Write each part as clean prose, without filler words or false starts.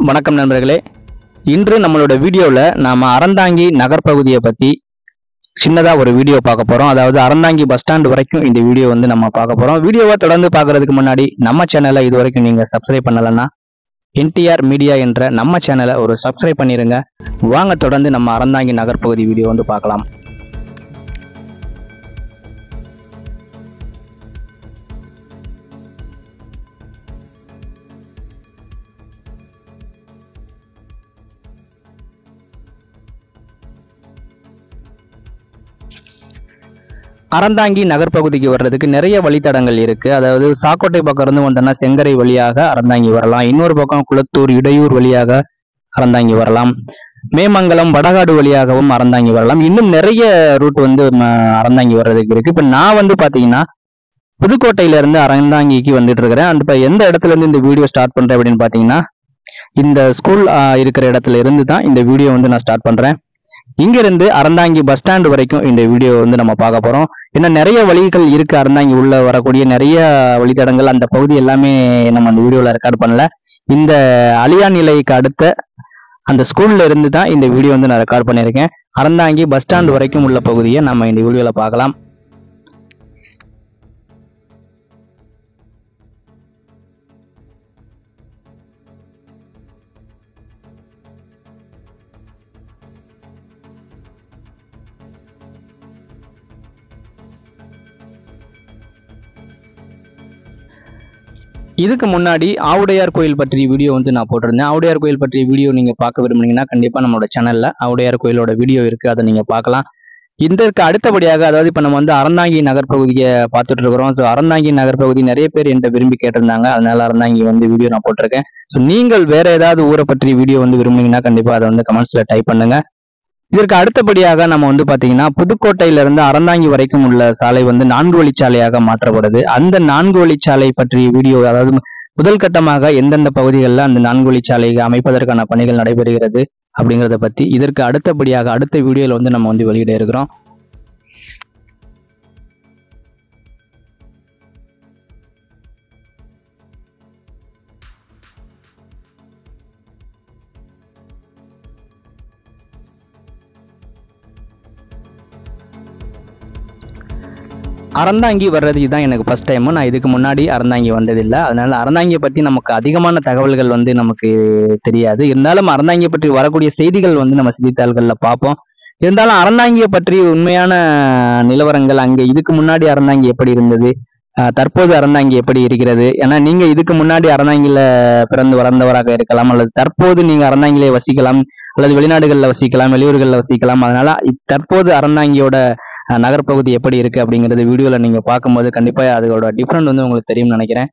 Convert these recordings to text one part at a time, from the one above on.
வணக்கம் நண்பர்களே. இன்று நம்மளோட வீடியோவில் நாம் அறந்தாங்கி நகர்பகுதியை பற்றி சின்னதாக ஒரு வீடியோ பார்க்க போகிறோம். அதாவது அறந்தாங்கி பஸ் ஸ்டாண்ட் வரைக்கும் இந்த வீடியோ நம்ம பார்க்க போகிறோம். வீடியோவை தொடர்ந்து பார்க்கறதுக்கு முன்னாடி நம்ம சேனலை இது வரைக்கும் நீங்கள் சப்ஸ்கிரைப் பண்ணலைன்னா என்டிஆர் மீடியா என்ற நம்ம சேனலை ஒரு சப்ஸ்கிரைப் பண்ணிடுங்க. வாங்க தொடர்ந்து நம்ம அறந்தாங்கி நகர்பகுதி வீடியோ பார்க்கலாம். அறந்தாங்கி நகர்பகுதிக்கு வர்றதுக்கு நிறைய வழித்தடங்கள் இருக்கு. அதாவது சாக்கோட்டை பக்கம் இருந்து வந்தோம்னா செங்கரை வழியாக அறந்தாங்கி வரலாம். இன்னொரு பக்கம் குளத்தூர் இடையூர் வழியாக அறந்தாங்கி வரலாம். மேமங்கலம் வடகாடு வழியாகவும் அறந்தாங்கி வரலாம். இன்னும் நிறைய ரூட் அறந்தாங்கி வர்றதுக்கு இருக்கு. இப்ப நான் பாத்தீங்கன்னா புதுக்கோட்டையில இருந்து அறந்தாங்கிக்கு வந்துட்டு இருக்கிறேன். அந்த எந்த இடத்துல இருந்து இந்த வீடியோ ஸ்டார்ட் பண்றேன் அப்படின்னு பாத்தீங்கன்னா இந்த ஸ்கூல் இருக்கிற இடத்துல இருந்து தான் இந்த வீடியோ நான் ஸ்டார்ட் பண்றேன். இங்கிருந்து அறந்தாங்கி பஸ் ஸ்டாண்ட் வரைக்கும் இந்த வீடியோ நம்ம பார்க்க போறோம். ஏன்னா நிறைய வழிகள் இருக்கு. அறந்தாங்கி உள்ள வரக்கூடிய நிறைய வழித்தடங்கள் அந்த பகுதி எல்லாமே நம்ம அந்த வீடியோல ரெக்கார்ட் பண்ணல. இந்த அலியா நிலைக்கு அடுத்த அந்த ஸ்கூல்ல இருந்து தான் இந்த வீடியோ நான் ரெக்கார்ட் பண்ணியிருக்கேன். அறந்தாங்கி பஸ் ஸ்டாண்ட் வரைக்கும் உள்ள பகுதியை நம்ம இந்த வீடியோல பார்க்கலாம். இதுக்கு முன்னாடி ஆவுடையார் கோயில் பற்றிய வீடியோ நான் போட்டிருந்தேன். ஆவுடையார் கோயில் பற்றிய வீடியோ நீங்க பார்க்க விரும்புனீங்கன்னா கண்டிப்பா நம்மளோட சேனல்ல ஆவுடையார் கோயிலோட வீடியோ இருக்கு, அதை நீங்க பார்க்கலாம். இதற்கு அடுத்தபடியாக அதாவது இப்ப நம்ம அறந்தாங்கி நகர்பகுதியை பார்த்துட்டு இருக்கிறோம். ஸோ அறந்தாங்கி நகர்பகுதி நிறைய பேர் என்கிட்ட விரும்பி கேட்டிருந்தாங்க. அதனால அறந்தாங்கி வீடியோ நான் போட்டிருக்கேன். ஸோ நீங்கள் வேற ஏதாவது ஊரை பற்றி வீடியோ விரும்புனீங்கன்னா கண்டிப்பா அதை கமெண்ட்ஸ்ல டைப் பண்ணுங்க. இதற்கு அடுத்தபடியாக நம்ம பாத்தீங்கன்னா புதுக்கோட்டையில இருந்து அறந்தாங்கி வரைக்கும் உள்ள சாலை 4 வழிச்சாலையாக மாற்றப்படுது. அந்த 4 வழிச்சாலை பற்றிய வீடியோ, அதாவது முதல் கட்டமாக எந்தெந்த பகுதிகளில் அந்த 4 வழிச்சாலை அமைப்பதற்கான பணிகள் நடைபெறுகிறது அப்படிங்கிறத பத்தி இதற்கு அடுத்தபடியாக அடுத்த வீடியோல நம்ம வெளியிட இருக்கிறோம். அறந்தாங்கி வர்றது இதுதான் எனக்கு ஃபர்ஸ்ட் டைம். நான் இதுக்கு முன்னாடி அறந்தாங்கி வந்ததில்லை. அதனால அறந்தாங்கியை பற்றி நமக்கு அதிகமான தகவல்கள் நமக்கு தெரியாது. இருந்தாலும் அறந்தாங்கியை பற்றி வரக்கூடிய செய்திகள் நம்ம செய்தித்தாள்களில் பார்ப்போம். இருந்தாலும் அறந்தாங்கியை பற்றி உண்மையான நிலவரங்கள், அங்கே இதுக்கு முன்னாடி அறந்தாங்கி எப்படி இருந்தது, தற்போது அறந்தாங்கி எப்படி இருக்கிறது, ஏன்னா நீங்க இதுக்கு முன்னாடி அறந்தாங்கில பிறந்து வளர்ந்தவராக இருக்கலாம், அல்லது தற்போது நீங்க அறந்தாங்கிலே வசிக்கலாம், அல்லது வெளிநாடுகளில் வசிக்கலாம், வெளியூர்களில் வசிக்கலாம். அதனால தற்போது அறந்தாங்கியோட நகர்பகுதி எப்படி இருக்கு அப்படிங்கிறது வீடியோல நீங்க பார்க்கும்போது கண்டிப்பா அதோட டிஃபரெண்ட் உங்களுக்கு தெரியும்னு நினைக்கிறேன்.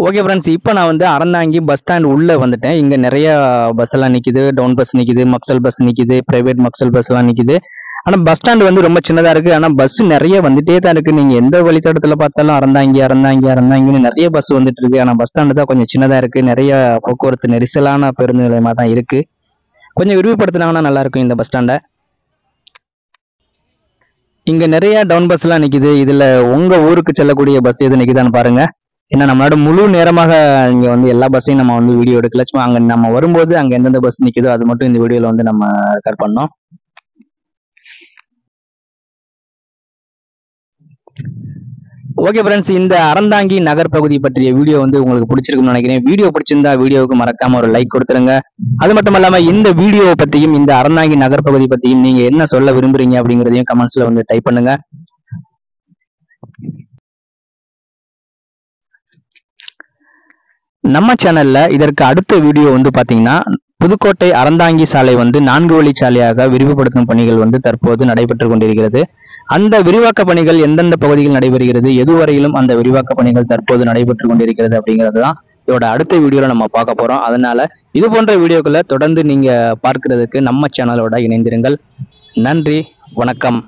ஓகே ஃப்ரெண்ட்ஸ், இப்போ நான் வந்து அறந்தாங்கி பஸ் ஸ்டாண்ட் உள்ள வந்துட்டேன். இங்க நிறைய பஸ் எல்லாம் நிக்குது, டவுன் பஸ் நிக்குது, மக்சல் பஸ் நிக்குது, பிரைவேட் மக்சல் பஸ் எல்லாம் நிக்குது. ஆனா பஸ் ஸ்டாண்ட் வந்து ரொம்ப சின்னதா இருக்கு. ஆனா பஸ் நிறைய வந்துட்டே தான் இருக்கு. நீங்க எந்த வழித்தடத்துல பார்த்தாலும் அறந்தாங்கின்னு நிறைய பஸ் வந்துட்டு இருக்கு. ஆனா பஸ் ஸ்டாண்டு தான் கொஞ்சம் சின்னதா இருக்கு. நிறைய போக்குவரத்து நெரிசலான பேருந்து நிலையமா தான் இருக்கு. கொஞ்சம் விரிவுபடுத்தினாங்கன்னா நல்லா இருக்கும் இந்த பஸ் ஸ்டாண்டை. இங்க நிறைய டவுன் பஸ் எல்லாம் நிக்குது. இதுல உங்க ஊருக்கு செல்லக்கூடிய பஸ் எது நிக்குதான்னு பாருங்க. ஏன்னா நம்மளோட முழு நேரமாக இங்க வந்து எல்லா பஸ்ஸையும் நம்ம வந்து வீடியோ எடுக்கல. சும்மா அங்க நம்ம வரும்போது அங்க எந்தெந்த பஸ் நிக்குதோ அது மட்டும் இந்த வீடியோல வந்து நம்ம ரெக்கார்ட் பண்ணோம். ஓகே ஃப்ரெண்ட்ஸ், இந்த அறந்தாங்கி நகர் பகுதி பற்றிய வீடியோ வந்து உங்களுக்கு பிடிச்சிருக்கும்னு நினைக்கிறேன். வீடியோ பிடிச்சிருந்தா வீடியோவுக்கு மறக்காம ஒரு லைக் கொடுத்துருங்க. அது மட்டும் இல்லாம இந்த வீடியோவை பத்தியும் இந்த அறந்தாங்கி நகர் பகுதி பத்தியும் நீங்க என்ன சொல்ல விரும்புறீங்க அப்படிங்கிறதையும் கமெண்ட்ஸ்ல வந்து டைப் பண்ணுங்க. நம்ம சேனல்ல இதற்கு அடுத்த வீடியோ வந்து பாத்தீங்கன்னா புதுக்கோட்டை அறந்தாங்கி சாலை வந்து 4 வழி சாலையாக விரிவுபடுத்தும் பணிகள் வந்து தற்போது நடைபெற்று கொண்டிருக்கிறது. அந்த விரிவாக்க பணிகள் எந்தெந்த பகுதியில் நடைபெறுகிறது, எதுவரையிலும் அந்த விரிவாக்க பணிகள் தற்போது நடைபெற்று கொண்டிருக்கிறது அப்படிங்கிறது தான் இதோட அடுத்த வீடியோல நம்ம பார்க்க போறோம். அதனால இது போன்ற வீடியோக்களை தொடர்ந்து நீங்க பார்க்கிறதுக்கு நம்ம சேனலோட இணைந்திருங்கள். நன்றி, வணக்கம்.